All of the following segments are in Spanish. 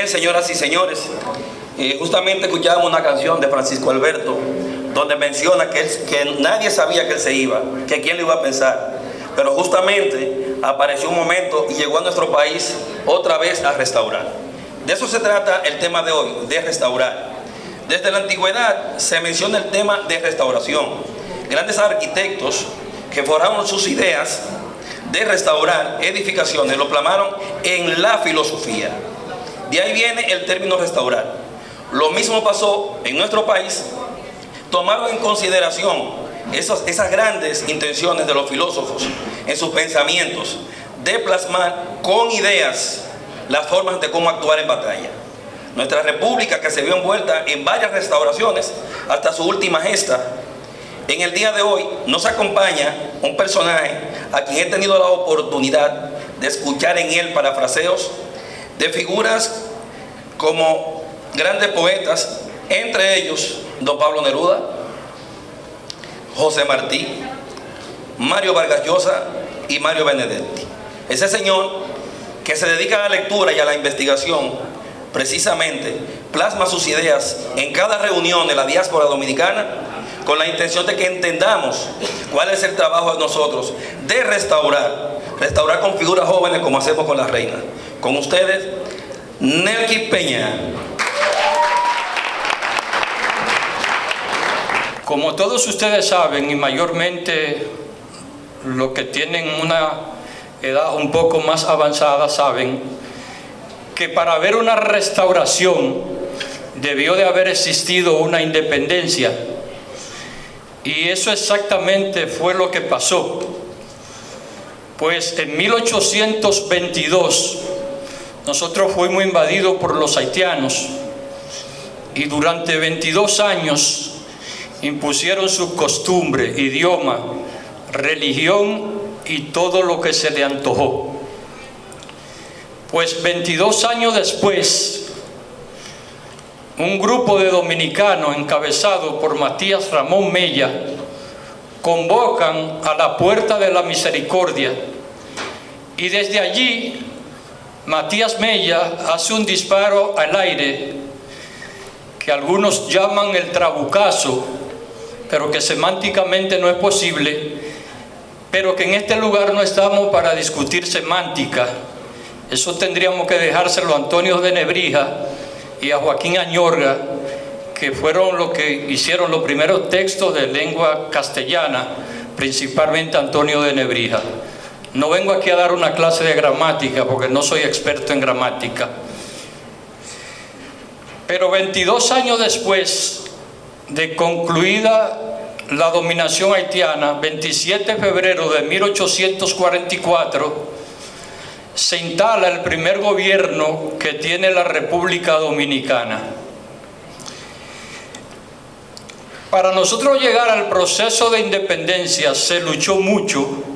Bien, señoras y señores, justamente escuchábamos una canción de Francisco Alberto donde menciona que nadie sabía que él se iba, que quién lo iba a pensar, pero justamente apareció un momento y llegó a nuestro país otra vez a restaurar. De eso se trata el tema de hoy, de restaurar. Desde la antigüedad se menciona el tema de restauración. Grandes arquitectos que forjaron sus ideas de restaurar edificaciones lo plasmaron en la filosofía. De ahí viene el término restaurar. Lo mismo pasó en nuestro país. Tomaron en consideración esas grandes intenciones de los filósofos en sus pensamientos de plasmar con ideas las formas de cómo actuar en batalla. Nuestra república, que se vio envuelta en varias restauraciones hasta su última gesta, en el día de hoy nos acompaña un personaje a quien he tenido la oportunidad de escuchar en él parafraseos de figuras como grandes poetas, entre ellos don Pablo Neruda, José Martí, Mario Vargas Llosa y Mario Benedetti. Ese señor que se dedica a la lectura y a la investigación, precisamente plasma sus ideas en cada reunión de la diáspora dominicana con la intención de que entendamos cuál es el trabajo de nosotros de restaurar con figuras jóvenes como hacemos con la reina. Con ustedes, Nelky Peña. Como todos ustedes saben, y mayormente los que tienen una edad un poco más avanzada saben, que para haber una restauración debió de haber existido una independencia. Y eso exactamente fue lo que pasó. Pues en 1822 nosotros fuimos invadidos por los haitianos y durante 22 años impusieron su costumbre, idioma, religión y todo lo que se le antojó. Pues 22 años después, un grupo de dominicanos encabezado por Matías Ramón Mella convocan a la Puerta de la Misericordia y desde allí Matías Mella hace un disparo al aire que algunos llaman el trabucazo, pero que semánticamente no es posible, pero que en este lugar no estamos para discutir semántica. Eso tendríamos que dejárselo a Antonio de Nebrija y a Joaquín Añorga, que fueron los que hicieron los primeros textos de lengua castellana, principalmente Antonio de Nebrija. No vengo aquí a dar una clase de gramática porque no soy experto en gramática. Pero 22 años después de concluida la dominación haitiana, 27 de febrero de 1844, se instala el primer gobierno que tiene la República Dominicana. Para nosotros llegar al proceso de independencia se luchó mucho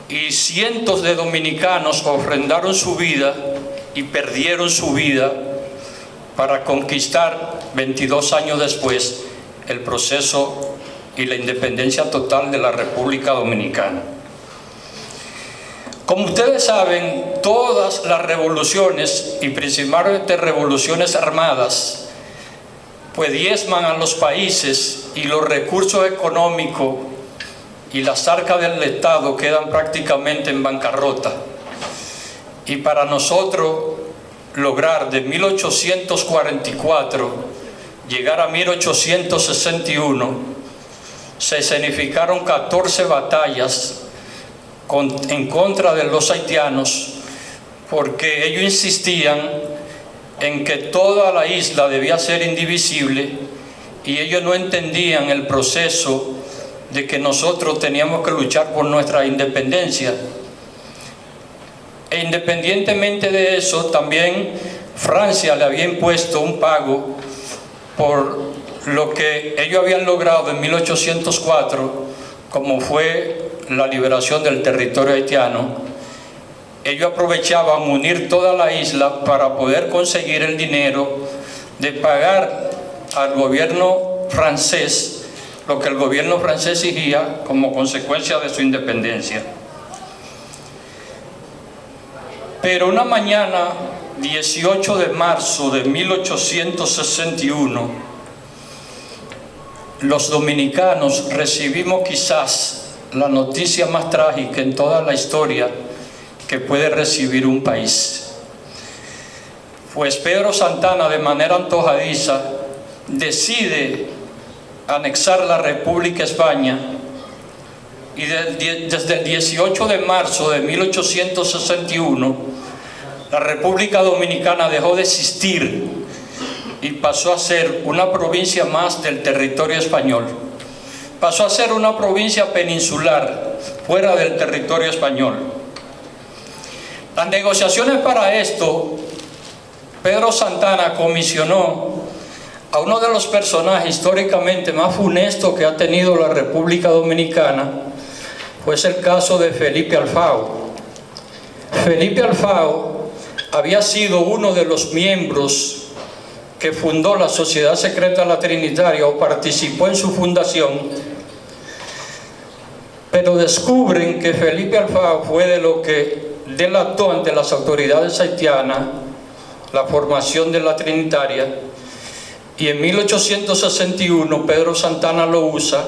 y cientos de dominicanos ofrendaron su vida y perdieron su vida para conquistar 22 años después el proceso y la independencia total de la República Dominicana. Como ustedes saben, todas las revoluciones, y principalmente revoluciones armadas, pues diezman a los países y los recursos económicos y las arcas del Estado quedan prácticamente en bancarrota. Y para nosotros lograr de 1844 llegar a 1861, se escenificaron 14 batallas en contra de los haitianos, porque ellos insistían en que toda la isla debía ser indivisible y ellos no entendían el proceso de que nosotros teníamos que luchar por nuestra independencia. E independientemente de eso, también Francia le había impuesto un pago por lo que ellos habían logrado en 1804, como fue la liberación del territorio haitiano. Ellos aprovechaban unir toda la isla para poder conseguir el dinero de pagar al gobierno francés lo que el gobierno francés exigía como consecuencia de su independencia. Pero una mañana 18 de marzo de 1861, los dominicanos recibimos quizás la noticia más trágica en toda la historia que puede recibir un país. Pues Pedro Santana, de manera antojadiza, decide anexar la República España, y desde el 18 de marzo de 1861 la República Dominicana dejó de existir y pasó a ser una provincia más del territorio español. Pasó a ser una provincia peninsular fuera del territorio español. Las negociaciones para esto, Pedro Santana comisionó a uno de los personajes históricamente más funestos que ha tenido la República Dominicana, pues el caso de Felipe Alfao. Felipe Alfao había sido uno de los miembros que fundó la Sociedad Secreta La Trinitaria o participó en su fundación, pero descubren que Felipe Alfao fue de lo que delató ante las autoridades haitianas la formación de la Trinitaria, y en 1861 Pedro Santana lo usa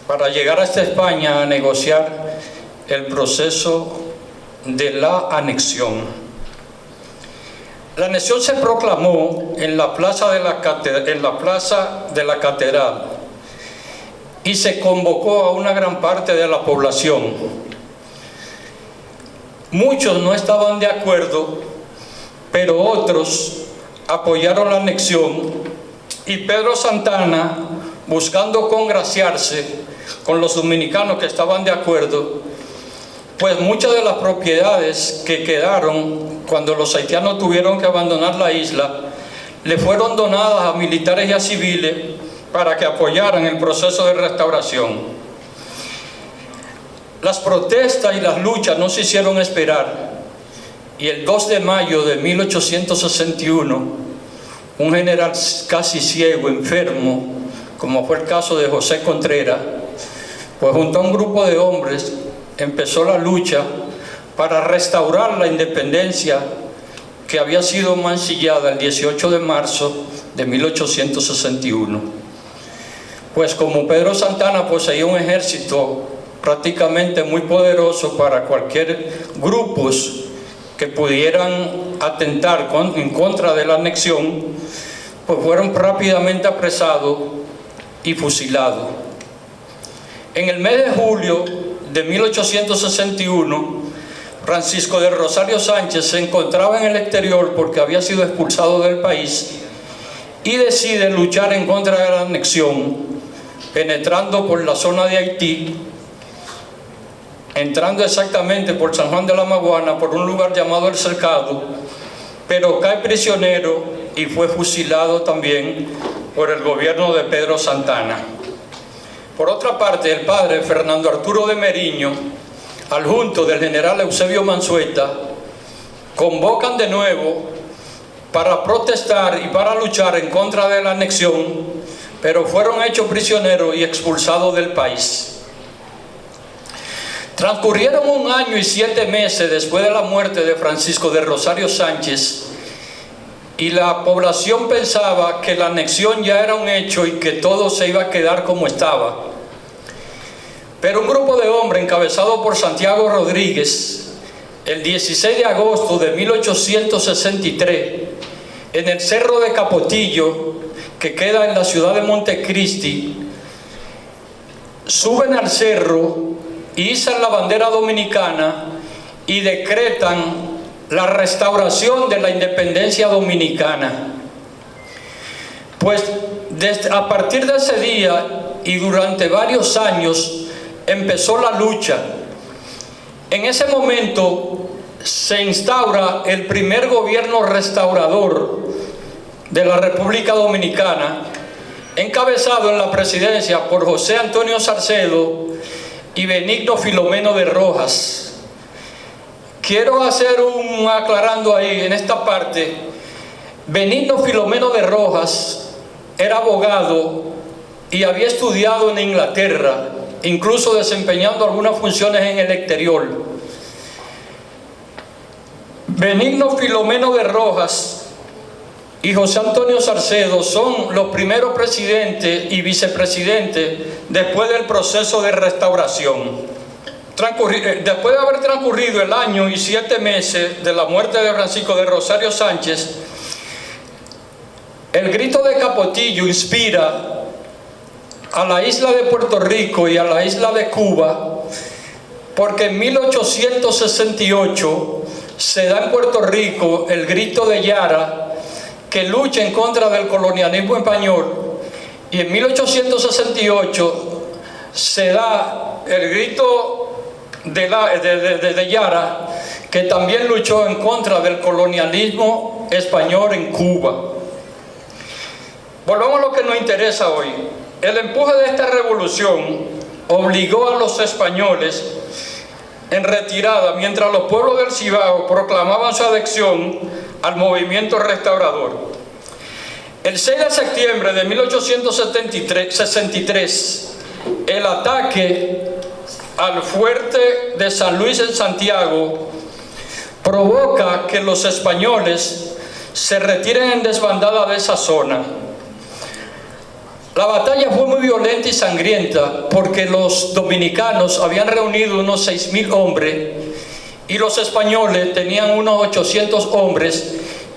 para llegar hasta España a negociar el proceso de la anexión. La anexión se proclamó en la plaza de la catedral y se convocó a una gran parte de la población. Muchos no estaban de acuerdo, pero otros apoyaron la anexión, y Pedro Santana, buscando congraciarse con los dominicanos que estaban de acuerdo, pues muchas de las propiedades que quedaron cuando los haitianos tuvieron que abandonar la isla le fueron donadas a militares y a civiles para que apoyaran el proceso de restauración. Las protestas y las luchas no se hicieron esperar, y el 2 de mayo de 1861 un general casi ciego, enfermo, como fue el caso de José Contreras, pues junto a un grupo de hombres empezó la lucha para restaurar la independencia que había sido mancillada el 18 de marzo de 1861. Pues como Pedro Santana poseía un ejército prácticamente muy poderoso para cualquier grupos que pudieran atentar en contra de la anexión, pues fueron rápidamente apresados y fusilados. En el mes de julio de 1861, Francisco de Rosario Sánchez se encontraba en el exterior porque había sido expulsado del país y decide luchar en contra de la anexión, penetrando por la zona de Haití, entrando exactamente por San Juan de la Maguana, por un lugar llamado El Cercado, pero cae prisionero y fue fusilado también por el gobierno de Pedro Santana. Por otra parte, el padre Fernando Arturo de Meriño, adjunto del general Eusebio Mansueta, convocan de nuevo para protestar y para luchar en contra de la anexión, pero fueron hechos prisioneros y expulsados del país. Transcurrieron 1 año y 7 meses después de la muerte de Francisco de Rosario Sánchez, y la población pensaba que la anexión ya era un hecho y que todo se iba a quedar como estaba. Pero un grupo de hombres encabezado por Santiago Rodríguez, el 16 de agosto de 1863, en el Cerro de Capotillo, que queda en la ciudad de Montecristi, suben al cerro y izan la bandera dominicana y decretan la restauración de la independencia dominicana. Pues a partir de ese día y durante varios años empezó la lucha. En ese momento se instaura el primer gobierno restaurador de la República Dominicana, encabezado en la presidencia por José Antonio Salcedo y Benigno Filomeno de Rojas. Quiero hacer un aclarando ahí en esta parte. Benigno Filomeno de Rojas era abogado y había estudiado en Inglaterra, incluso desempeñando algunas funciones en el exterior. Benigno Filomeno de Rojas y José Antonio Salcedo son los primeros presidentes y vicepresidentes después del proceso de restauración. Después de haber transcurrido el año y 7 meses de la muerte de Francisco de Rosario Sánchez, el grito de Capotillo inspira a la isla de Puerto Rico y a la isla de Cuba, porque en 1868 se da en Puerto Rico el grito de Yara, que lucha en contra del colonialismo español, y en 1868 se da el grito de Yara, que también luchó en contra del colonialismo español en Cuba. Volvamos a lo que nos interesa hoy. El empuje de esta revolución obligó a los españoles en retirada, mientras los pueblos del Cibao proclamaban su adhesión al movimiento restaurador. El 6 de septiembre de 1863, el ataque al fuerte de San Luis en Santiago provoca que los españoles se retiren en desbandada de esa zona. La batalla fue muy violenta y sangrienta porque los dominicanos habían reunido unos 6.000 hombres y los españoles tenían unos 800 hombres,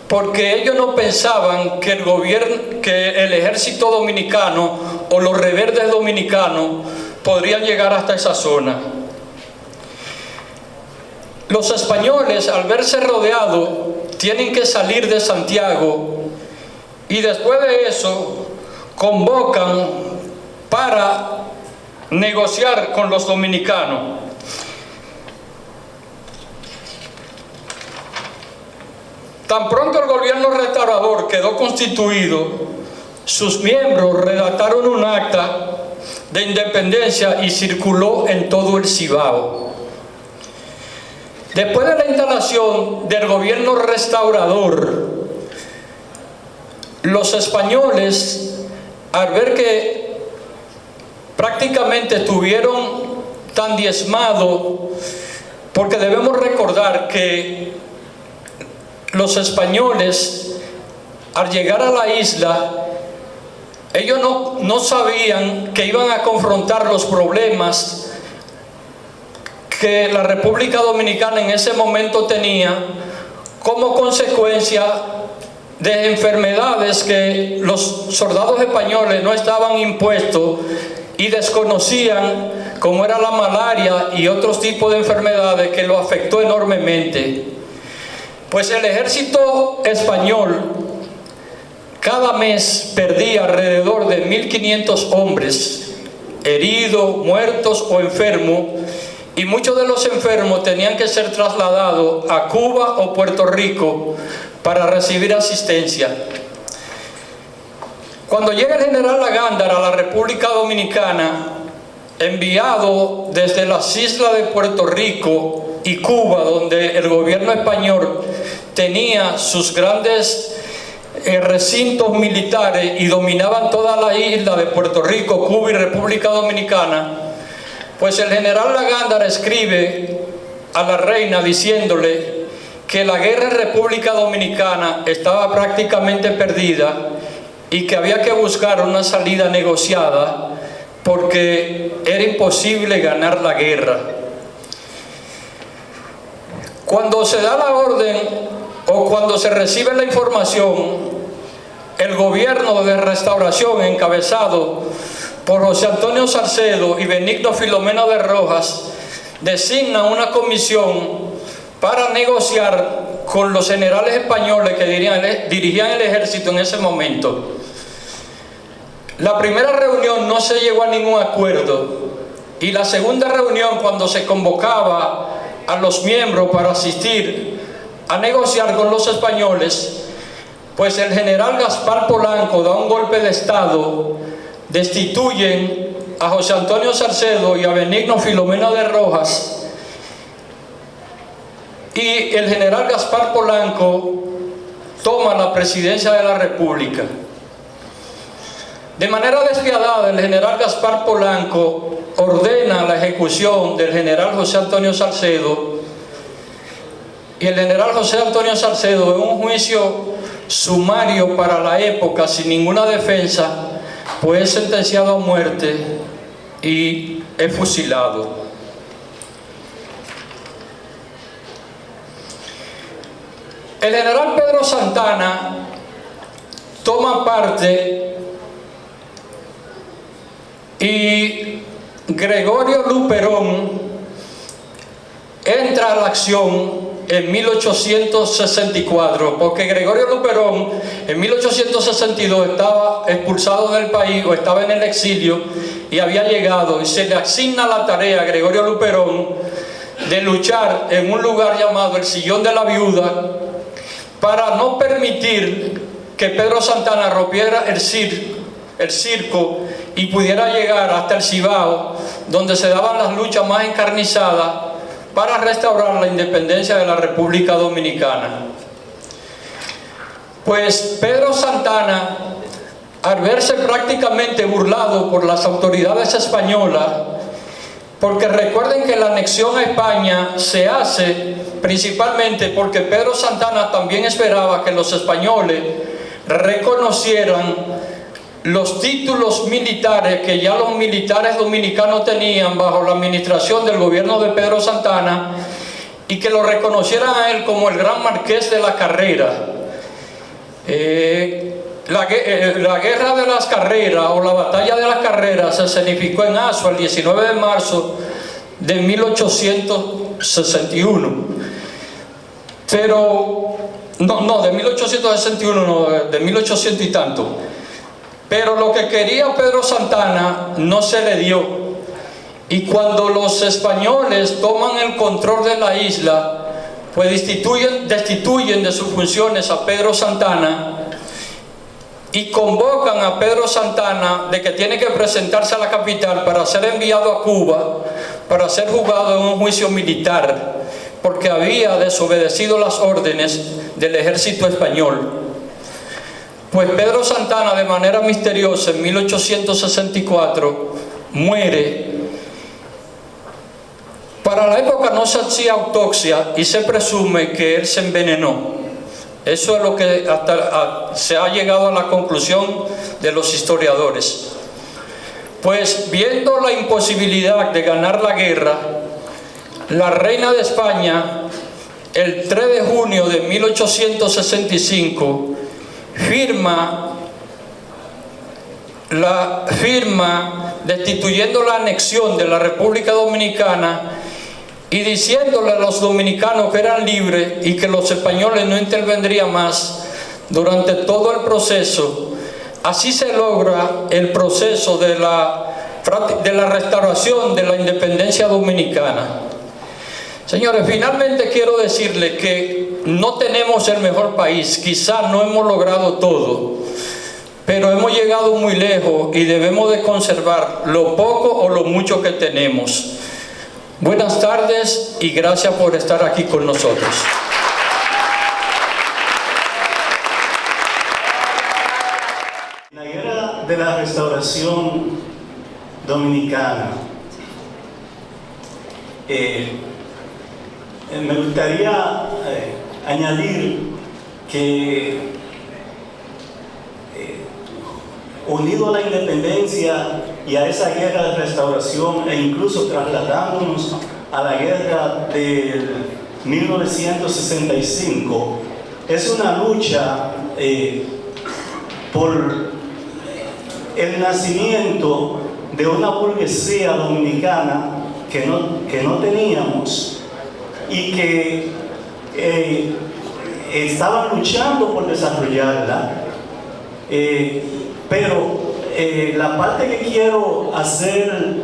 porque ellos no pensaban que el ejército dominicano o los rebeldes dominicanos podrían llegar hasta esa zona. Los españoles, al verse rodeados, tienen que salir de Santiago, y después de eso convocan para negociar con los dominicanos. Tan pronto el gobierno restaurador quedó constituido, sus miembros redactaron un acta de independencia y circuló en todo el Cibao. Después de la instalación del gobierno restaurador, los españoles, al ver que prácticamente estuvieron tan diezmados, porque debemos recordar que los españoles, al llegar a la isla, ellos no sabían que iban a confrontar los problemas que la República Dominicana en ese momento tenía como consecuencia de enfermedades que los soldados españoles no estaban impuestos y desconocían, como era la malaria y otros tipos de enfermedades que lo afectó enormemente. Pues el ejército español cada mes perdía alrededor de 1.500 hombres, heridos, muertos o enfermos, y muchos de los enfermos tenían que ser trasladados a Cuba o Puerto Rico para recibir asistencia. Cuando llega el general Lagándara a la República Dominicana, enviado desde las islas de Puerto Rico y Cuba, donde el gobierno español tenía sus grandes recintos militares y dominaban toda la isla de Puerto Rico, Cuba y República Dominicana, pues el general Lagándara escribe a la reina diciéndole que la guerra en República Dominicana estaba prácticamente perdida y que había que buscar una salida negociada porque era imposible ganar la guerra. Cuando se da la orden o cuando se recibe la información, el gobierno de restauración, encabezado por José Antonio Salcedo y Benigno Filomeno de Rojas, designa una comisión para negociar con los generales españoles que dirigían el ejército en ese momento. La primera reunión no se llegó a ningún acuerdo, y la segunda reunión, cuando se convocaba a los miembros para asistir a negociar con los españoles, pues el general Gaspar Polanco da un golpe de estado, destituyen a José Antonio Salcedo y a Benigno Filomeno de Rojas, y el general Gaspar Polanco toma la presidencia de la República. De manera despiadada, el general Gaspar Polanco ordena la ejecución del general José Antonio Salcedo y el general José Antonio Salcedo, en un juicio sumario para la época, sin ninguna defensa, pues es sentenciado a muerte y es fusilado. El general Pedro Santana toma parte y Gregorio Luperón entra a la acción en 1864, porque Gregorio Luperón en 1862 estaba expulsado del país o estaba en el exilio y había llegado, y se le asigna la tarea a Gregorio Luperón de luchar en un lugar llamado el Sillón de la Viuda para no permitir que Pedro Santana rompiera el circo y pudiera llegar hasta el Cibao, donde se daban las luchas más encarnizadas para restaurar la independencia de la República Dominicana. Pues Pedro Santana, al verse prácticamente burlado por las autoridades españolas, porque recuerden que la anexión a España se hace principalmente porque Pedro Santana también esperaba que los españoles reconocieran los títulos militares que ya los militares dominicanos tenían bajo la administración del gobierno de Pedro Santana, y que lo reconocieran a él como el gran marqués de la Carrera. La guerra de las carreras o la batalla de las carreras se escenificó en Azua el 19 de marzo de 1861. Pero, de 1861 no, de 1800 y tanto. Pero lo que quería Pedro Santana no se le dio. Y cuando los españoles toman el control de la isla, pues destituyen de sus funciones a Pedro Santana y convocan a Pedro Santana de que tiene que presentarse a la capital para ser enviado a Cuba, para ser juzgado en un juicio militar, porque había desobedecido las órdenes del ejército español. Pues Pedro Santana, de manera misteriosa, en 1864, muere. Para la época no se hacía autopsia y se presume que él se envenenó. Eso es lo que se ha llegado a la conclusión de los historiadores. Pues viendo la imposibilidad de ganar la guerra, la reina de España, el 3 de junio de 1865, firma destituyendo la anexión de la República Dominicana y diciéndole a los dominicanos que eran libres y que los españoles no intervendrían más durante todo el proceso. Así se logra el proceso de la restauración de la independencia dominicana. Señores, finalmente quiero decirles que no tenemos el mejor país, quizás no hemos logrado todo, pero hemos llegado muy lejos y debemos de conservar lo poco o lo mucho que tenemos. Buenas tardes y gracias por estar aquí con nosotros. En la guerra de la restauración dominicana, me gustaría añadir que unido a la independencia y a esa guerra de restauración, e incluso trasladándonos a la guerra del 1965, es una lucha por el nacimiento de una burguesía dominicana que no teníamos y que estaban luchando por desarrollarla, pero la parte que quiero hacer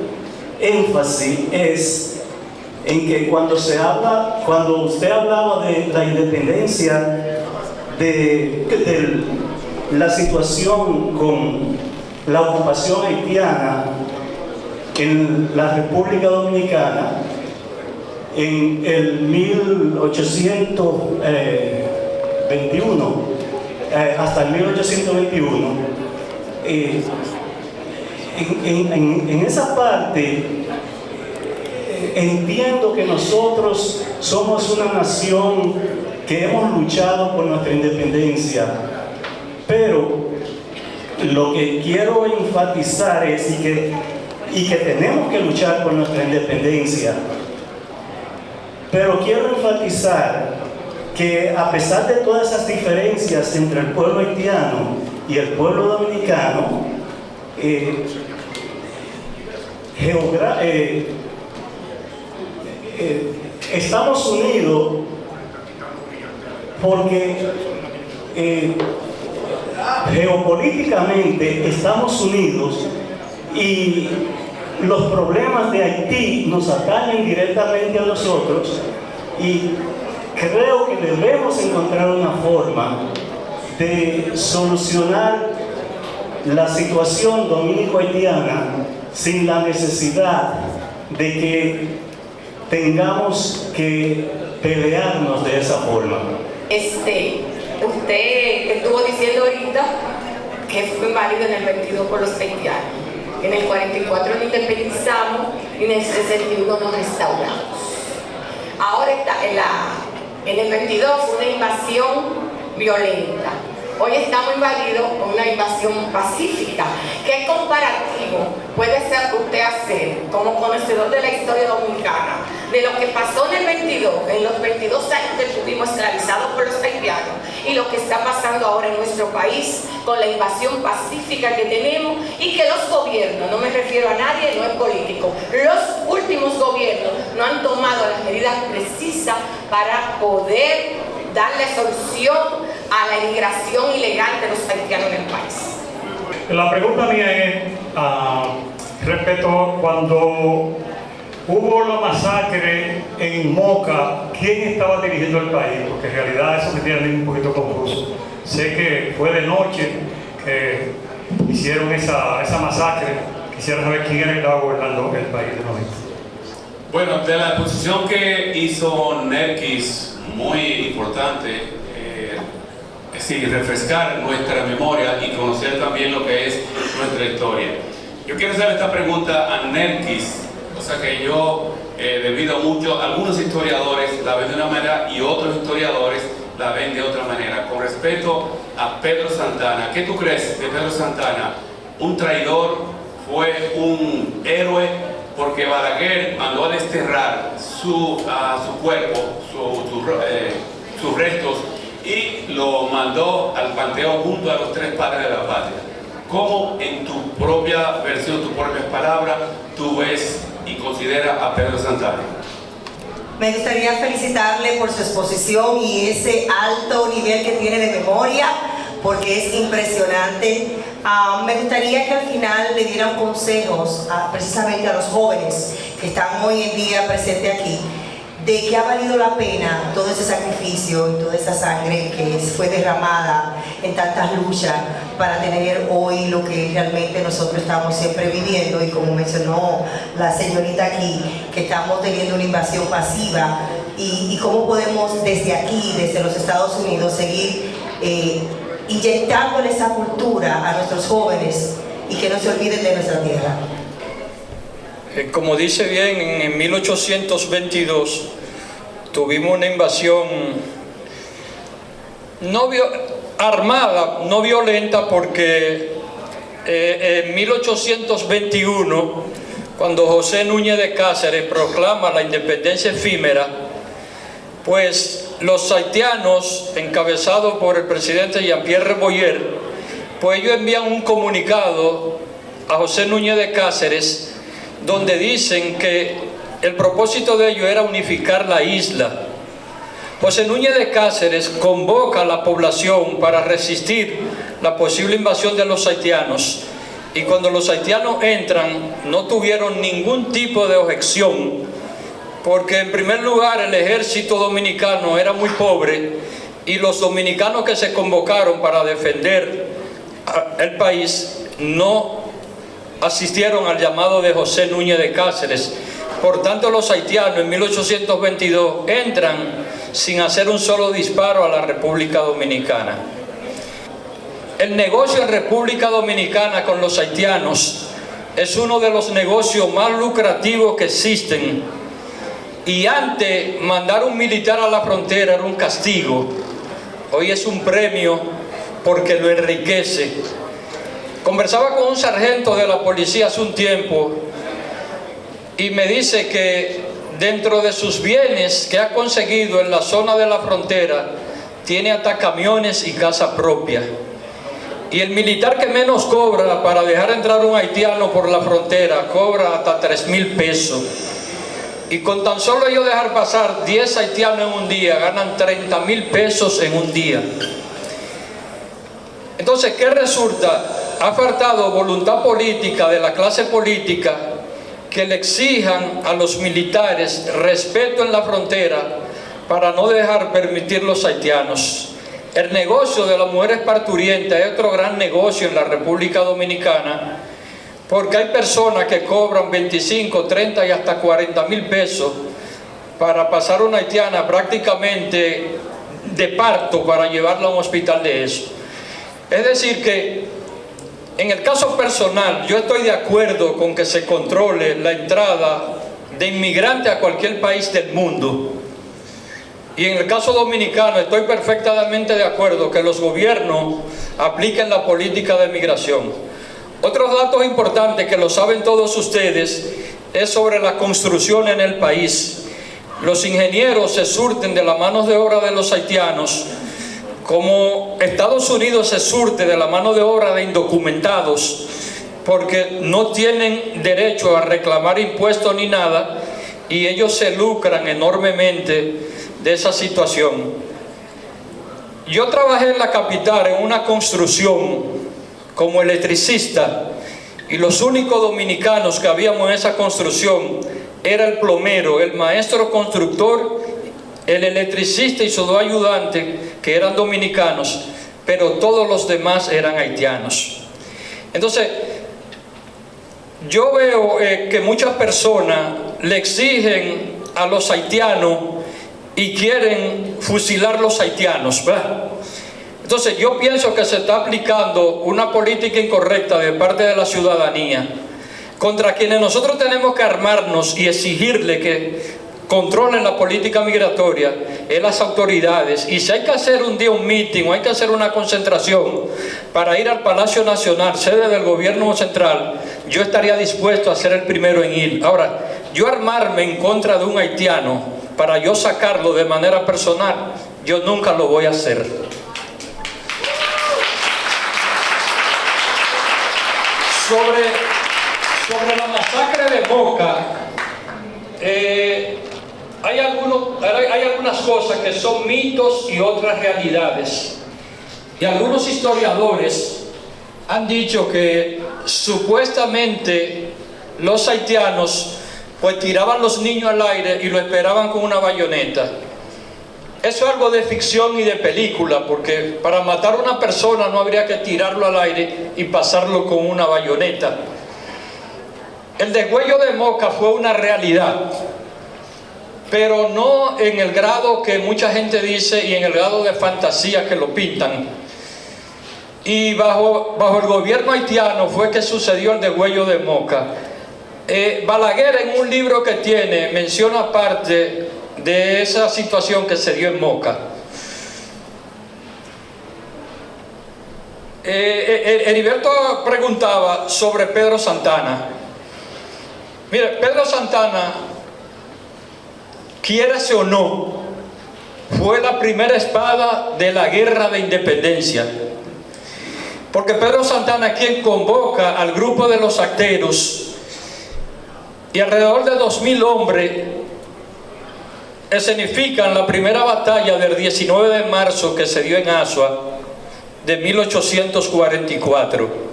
énfasis es en que cuando usted hablaba de la independencia, de la situación con la ocupación haitiana en la República Dominicana en el 1821 hasta el 1821, en esa parte entiendo que nosotros somos una nación que hemos luchado por nuestra independencia, pero lo que quiero enfatizar es y que tenemos que luchar por nuestra independencia, pero quiero enfatizar que a pesar de todas esas diferencias entre el pueblo haitiano y el pueblo dominicano, estamos unidos porque geopolíticamente estamos unidos y los problemas de Haití nos atañen directamente a nosotros, y creo que debemos encontrar una forma de solucionar la situación dominico-haitiana sin la necesidad de que tengamos que pelearnos de esa forma. Usted estuvo diciendo ahorita que fue inválido en el 22 por los haitianos. En el 44 nos independizamos y en el 61 nos restauramos. Ahora en el 22 fue una invasión violenta. Hoy estamos invadidos por una invasión pacífica. ¿Qué comparativo puede ser usted hacer como conocedor de la historia dominicana de lo que pasó en el 22, en los 22 años que estuvimos esclavizados por los haitianos, y lo que está pasando ahora en nuestro país con la invasión pacífica que tenemos, y que los gobiernos, no me refiero a nadie, no es político, los últimos gobiernos no han tomado las medidas precisas para poder darle solución a la inmigración ilegal de los haitianos en el país? La pregunta mía es respecto cuando hubo la masacre en Moca, ¿quién estaba dirigiendo el país? Porque en realidad eso me tiene un poquito confuso. Sé que fue de noche que hicieron esa masacre. Quisiera saber quién era el que estaba gobernando el país de noche. Bueno, de la exposición que hizo Nerkis, muy importante, es decir, refrescar nuestra memoria y conocer también lo que es nuestra historia. Yo quiero hacer esta pregunta a Nerkis, cosa que yo, debido mucho, algunos historiadores la ven de una manera y otros historiadores la ven de otra manera. Con respecto a Pedro Santana, ¿qué tú crees de Pedro Santana? ¿Un traidor? ¿Fue un héroe? Porque Balaguer mandó a desterrar su cuerpo, sus restos, y lo mandó al panteón junto a los tres padres de la patria. ¿Cómo en tu propia versión, tus propias palabras, tú ves y consideras a Pedro Santana? Me gustaría felicitarle por su exposición y ese alto nivel que tiene de memoria, porque es impresionante. Me gustaría que al final le dieran consejos precisamente a los jóvenes que están hoy en día presentes aquí, de que ha valido la pena todo ese sacrificio y toda esa sangre que fue derramada en tantas luchas para tener hoy lo que realmente nosotros estamos siempre viviendo, y como mencionó la señorita aquí, que estamos teniendo una invasión pasiva, y cómo podemos desde aquí, desde los Estados Unidos, seguir inyectándole esa cultura a nuestros jóvenes y que no se olviden de nuestra tierra. Como dice bien, en 1822 tuvimos una invasión armada, no violenta, porque en 1821, cuando José Núñez de Cáceres proclama la independencia efímera, pues los haitianos, encabezados por el presidente Jean-Pierre Boyer, pues ellos envían un comunicado a José Núñez de Cáceres, donde dicen que el propósito de ellos era unificar la isla. José Núñez de Cáceres convoca a la población para resistir la posible invasión de los haitianos, y cuando los haitianos entran no tuvieron ningún tipo de objeción, porque en primer lugar el ejército dominicano era muy pobre, y los dominicanos que se convocaron para defender el país no asistieron al llamado de José Núñez de Cáceres. Por tanto, los haitianos en 1822 entran sin hacer un solo disparo a la República Dominicana. El negocio en República Dominicana con los haitianos es uno de los negocios más lucrativos que existen, Y antes, mandar un militar a la frontera era un castigo. Hoy es un premio porque lo enriquece. Conversaba con un sargento de la policía hace un tiempo y me dice que dentro de sus bienes que ha conseguido en la zona de la frontera, tiene hasta camiones y casa propia. Y el militar que menos cobra para dejar entrar un haitiano por la frontera, cobra hasta 3,000 pesos. Y con tan solo ellos dejar pasar 10 haitianos en un día, ganan 30,000 pesos en un día. Entonces, ¿qué resulta? Ha faltado voluntad política de la clase política que le exijan a los militares respeto en la frontera para no dejar permitir los haitianos. El negocio de las mujeres parturientas es otro gran negocio en la República Dominicana, porque hay personas que cobran 25, 30 y hasta 40,000 pesos para pasar una haitiana prácticamente de parto para llevarla a un hospital de eso. Es decir que en el caso personal yo estoy de acuerdo con que se controle la entrada de inmigrantes a cualquier país del mundo. Y en el caso dominicano estoy perfectamente de acuerdo que los gobiernos apliquen la política de migración. Otros datos importantes que lo saben todos ustedes es sobre la construcción en el país. Los ingenieros se surten de la mano de obra de los haitianos, como Estados Unidos se surte de la mano de obra de indocumentados, porque no tienen derecho a reclamar impuestos ni nada, y ellos se lucran enormemente de esa situación. Yo trabajé en la capital en una construcción como electricista, y los únicos dominicanos que habíamos en esa construcción era el plomero, el maestro constructor, el electricista y sus 2 ayudantes, que eran dominicanos, pero todos los demás eran haitianos. Entonces, yo veo que muchas personas le exigen a los haitianos y quieren fusilar los haitianos, ¿verdad? Entonces yo pienso que se está aplicando una política incorrecta de parte de la ciudadanía, contra quienes nosotros tenemos que armarnos y exigirle que controlen la política migratoria, es las autoridades. Y si hay que hacer un día un meeting o hay que hacer una concentración para ir al Palacio Nacional, sede del gobierno central, yo estaría dispuesto a ser el primero en ir. Ahora, yo armarme en contra de un haitiano para yo sacarlo de manera personal, yo nunca lo voy a hacer. Sobre la masacre de Moca, hay algunas cosas que son mitos y otras realidades. Y algunos historiadores han dicho que supuestamente los haitianos pues tiraban los niños al aire y lo esperaban con una bayoneta. Eso es algo de ficción y de película, porque para matar a una persona no habría que tirarlo al aire y pasarlo con una bayoneta. El degüello de Moca fue una realidad, pero no en el grado que mucha gente dice y en el grado de fantasía que lo pintan. Y bajo el gobierno haitiano fue que sucedió el degüello de Moca. Balaguer, en un libro que tiene, menciona parte de esa situación que se dio en Moca. Heriberto preguntaba sobre Pedro Santana. Mire, Pedro Santana, quiérase o no, fue la primera espada de la guerra de independencia, porque Pedro Santana es quien convoca al grupo de los acteros, y alrededor de 2,000 hombres escenifican la primera batalla del 19 de marzo que se dio en Azua de 1844.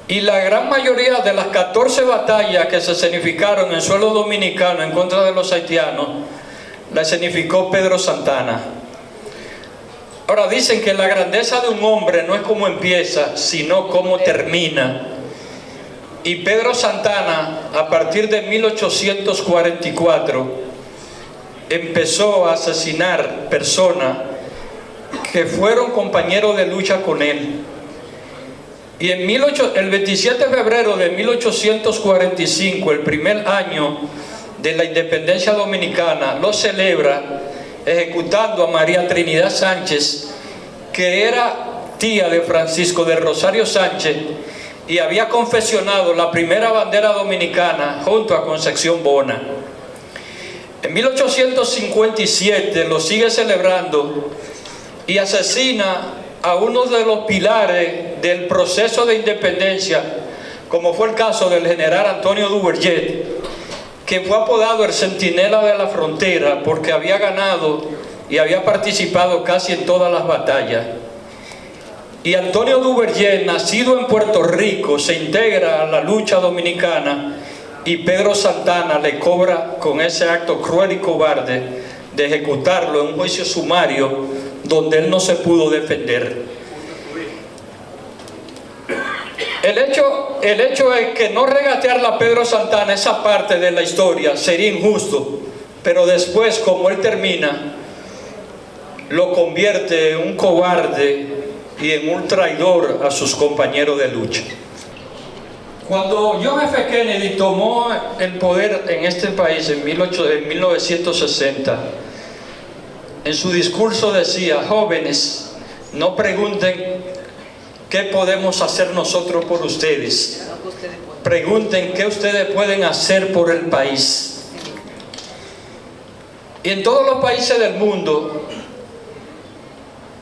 Y la gran mayoría de las 14 batallas que se escenificaron en suelo dominicano en contra de los haitianos, la escenificó Pedro Santana. Ahora dicen que la grandeza de un hombre no es cómo empieza, sino cómo termina. Y Pedro Santana, a partir de 1844, empezó a asesinar personas que fueron compañeros de lucha con él. Y el 27 de febrero de 1845, el primer año de la independencia dominicana lo celebra ejecutando a María Trinidad Sánchez, que era tía de Francisco del Rosario Sánchez y había confeccionado la primera bandera dominicana junto a Concepción Bona. En 1857 lo sigue celebrando y asesina a uno de los pilares del proceso de independencia, como fue el caso del general Antonio Duvergé, que fue apodado el Centinela de la Frontera porque había ganado y había participado casi en todas las batallas. Y Antonio Duvergé, nacido en Puerto Rico, se integra a la lucha dominicana y Pedro Santana le cobra con ese acto cruel y cobarde de ejecutarlo en un juicio sumario donde él no se pudo defender. El hecho es que no regatearle a Pedro Santana esa parte de la historia sería injusto, pero después, como él termina, lo convierte en un cobarde y en un traidor a sus compañeros de lucha. Cuando John F. Kennedy tomó el poder en este país en 1960, en su discurso decía: jóvenes, no pregunten qué podemos hacer nosotros por ustedes, pregunten qué ustedes pueden hacer por el país. Y en todos los países del mundo,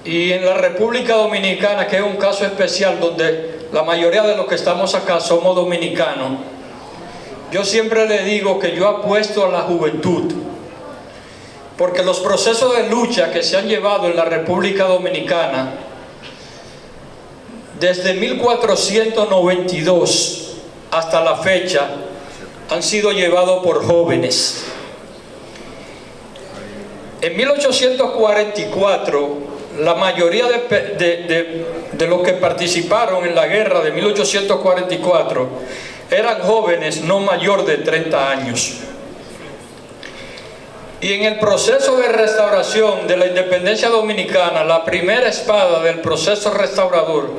y en la República Dominicana, que es un caso especial donde la mayoría de los que estamos acá somos dominicanos, yo siempre le digo que yo apuesto a la juventud, porque los procesos de lucha que se han llevado en la República Dominicana desde 1492 hasta la fecha han sido llevados por jóvenes. En 1844 la mayoría de los que participaron en la guerra de 1844 eran jóvenes no mayor de 30 años. Y en el proceso de restauración de la independencia dominicana, la primera espada del proceso restaurador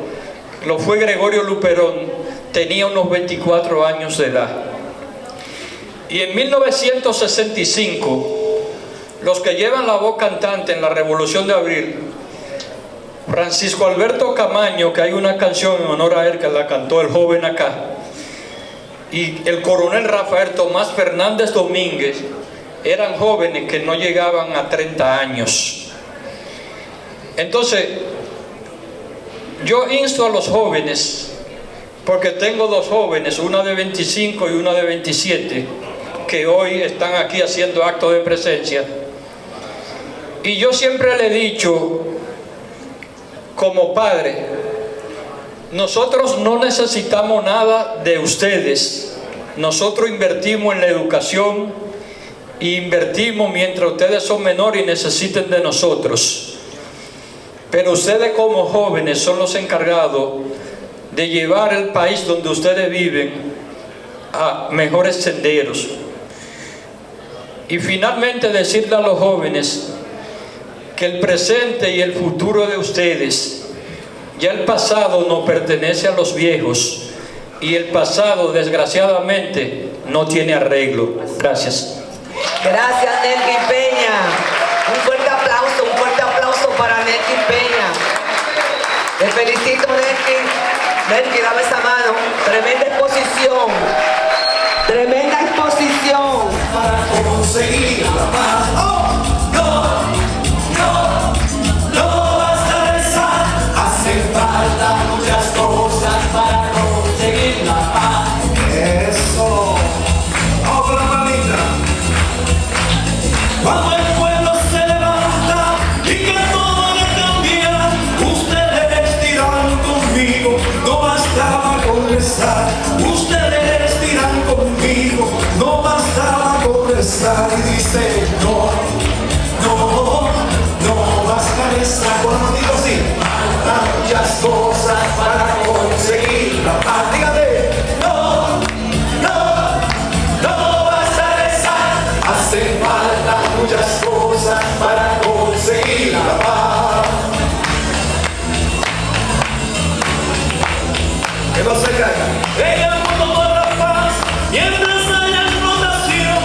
lo fue Gregorio Luperón, tenía unos 24 años de edad. Y en 1965, los que llevan la voz cantante en la Revolución de Abril, Francisco Alberto Camaño, que hay una canción en honor a él que la cantó el joven acá, y el coronel Rafael Tomás Fernández Domínguez, eran jóvenes que no llegaban a 30 años. Entonces, yo insto a los jóvenes, porque tengo dos jóvenes, una de 25 y una de 27, que hoy están aquí haciendo acto de presencia. Y yo siempre le he dicho, como padre, nosotros no necesitamos nada de ustedes. Nosotros invertimos en la educación e invertimos mientras ustedes son menores y necesiten de nosotros. Pero ustedes como jóvenes son los encargados de llevar el país donde ustedes viven a mejores senderos. Y finalmente decirle a los jóvenes que el presente y el futuro de ustedes, ya el pasado no pertenece a los viejos y el pasado desgraciadamente no tiene arreglo. Gracias. Gracias, Nelky Peña. Un fuerte aplauso para Nelky Peña. Te felicito, Nelky. Nelky, dame esa mano. Tremenda exposición. Tremenda exposición. Para conseguir la paz. ¡Oh! No basta rezar. Hacen falta muchas cosas para conseguir la paz. Eso. ¡Oh, la manita! Cuando el pueblo se levanta y que todo va a cambiar, ustedes dirán conmigo, no bastaba con rezar. Ustedes dirán conmigo, no bastaba con rezar. Y dice, no basta rezar. Cuando digo así, faltan muchas cosas para conseguir la paz. Dígame, no basta rezar. Hacen falta muchas cosas para conseguir la paz. Que no se caiga. En el mundo de la paz, mientras haya explotación,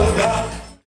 recordar.